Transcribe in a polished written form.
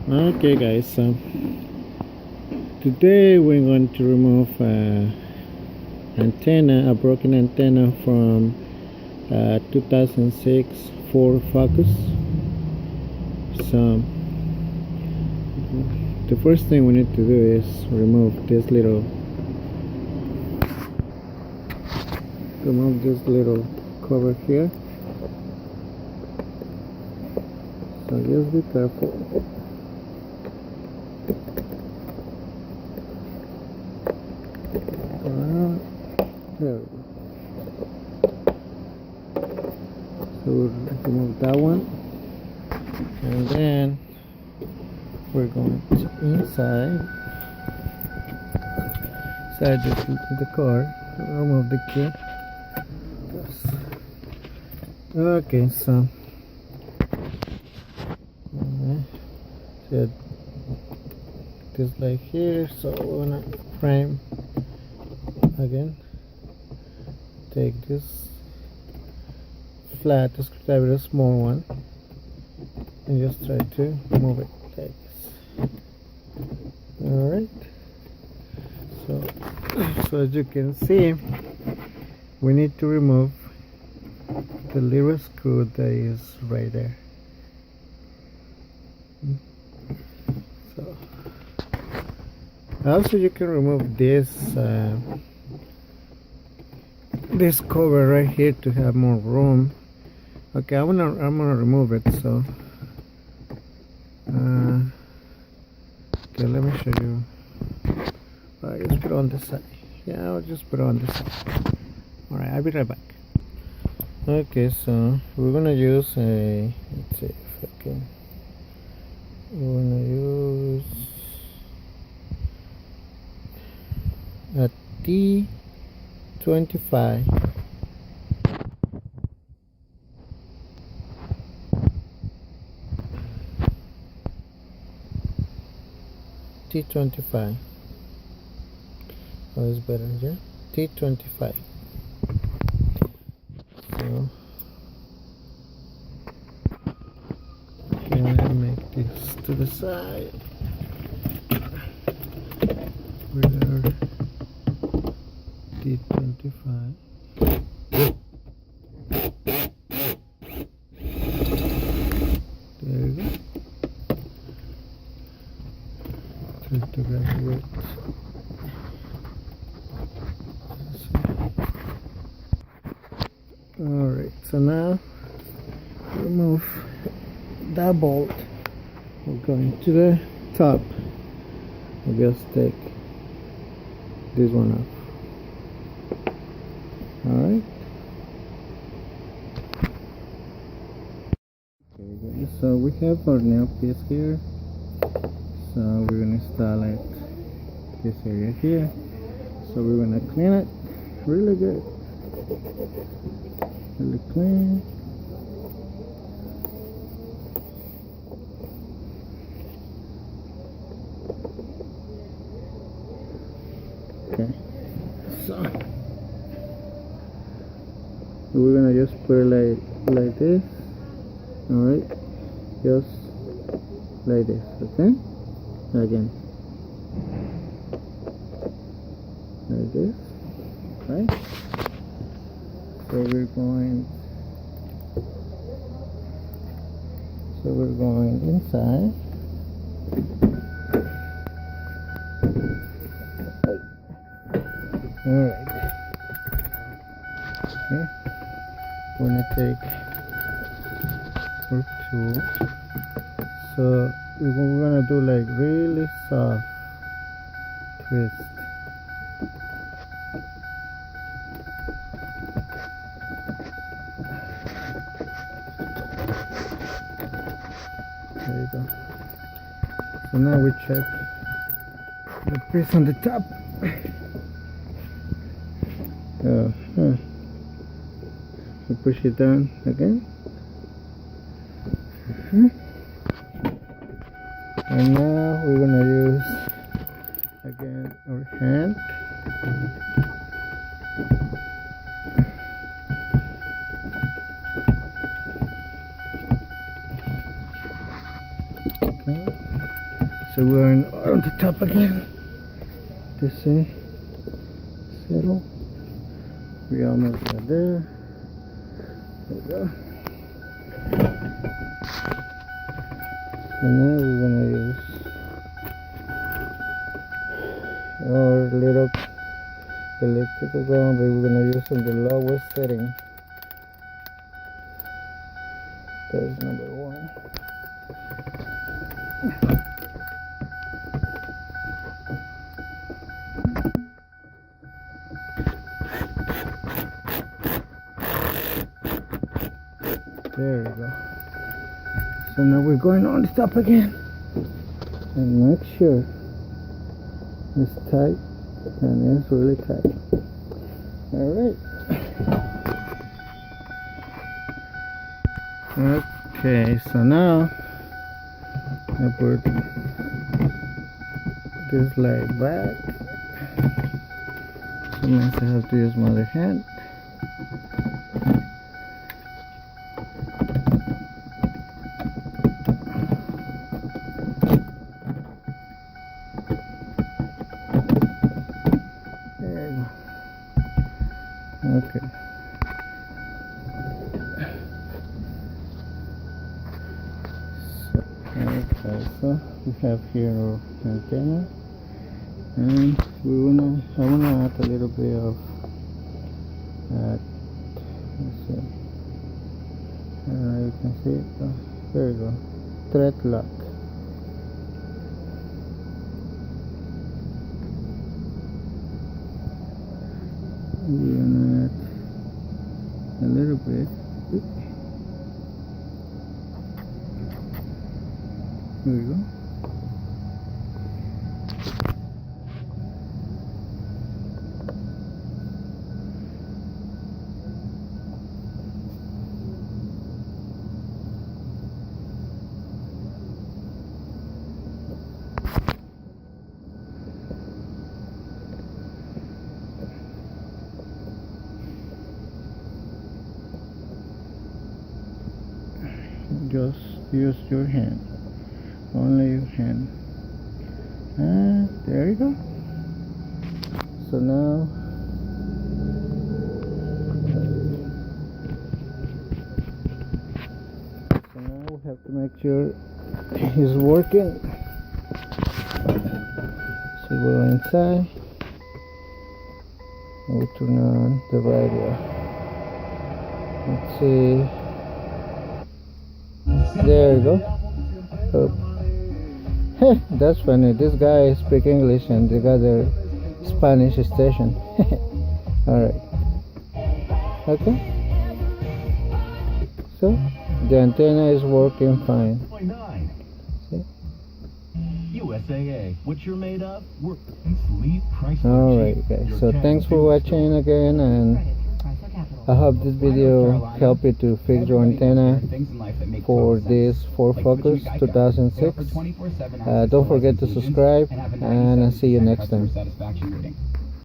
Okay, guys, so today we're going to remove antenna, a broken antenna from 2006 Ford Focus. So the first thing we need to do is remove this little cover here. So just be careful. There we go. So we'll remove that one, and then we're going to inside the car, remove the key. Okay, so set this light here, so we're gonna frame again. Take this flat screwdriver, a small one, and just try to move it like this. Alright, so as you can see, we need to remove the little screw that is right there. So also you can remove this this cover right here to have more room. Okay, I'm gonna remove it. So okay, let me show you. Alright, just put it on this side. Yeah, I'll just put it on this side. Alright, I'll be right back. Okay, so we're gonna use a, let's see if I can, we're gonna use a T25. T25. Oh, it's better, yeah? T25. So can I make this to the side? With our T25. There you go. Try to graduate. Alright, so now remove that bolt. We're going to the top. I'll just take this one off. Alright. Okay, guys, so we have our nail piece here. So we're gonna install it this area here. So we're gonna clean it really good. Really clean. Okay, so we're gonna just put it like this. All right, just like this. Okay, again like this, right? So we're going inside. Alright. Okay. We're gonna take our tool. So we're gonna do like really soft twist. There you go. So now we check the piece on the top. We push it down again. And now we're gonna use again our hand. Okay. so we're on the top again. This is settle. We almost got there. There we go. And now we're gonna use our little electrical ground, but we're gonna use on the lowest setting. That's number 1. There we go. So now we're going on the top again, and make sure it's tight, and it's really tight. All right. Okay, so now I put this light back. So means I have to use my other hand. Okay. So we have here our antenna, and I wanna add a little bit of let's see. You can see it. There you go. Thread lock. We're gonna add a little bit. There we go. Just use your hand, only your hand, and there you go. So now we have to make sure it's working. So go inside, and we turn on the radio. Let's see. There you go. Oh. That's funny. This guy speaks English and the other Spanish station. Alright. Okay. So the antenna is working fine. See? USAA. What you're made of? Alright guys. So thanks for watching again, and I hope this video helped you to fix your antenna for this Ford Focus 2006. Don't forget to subscribe, and I'll see you next time.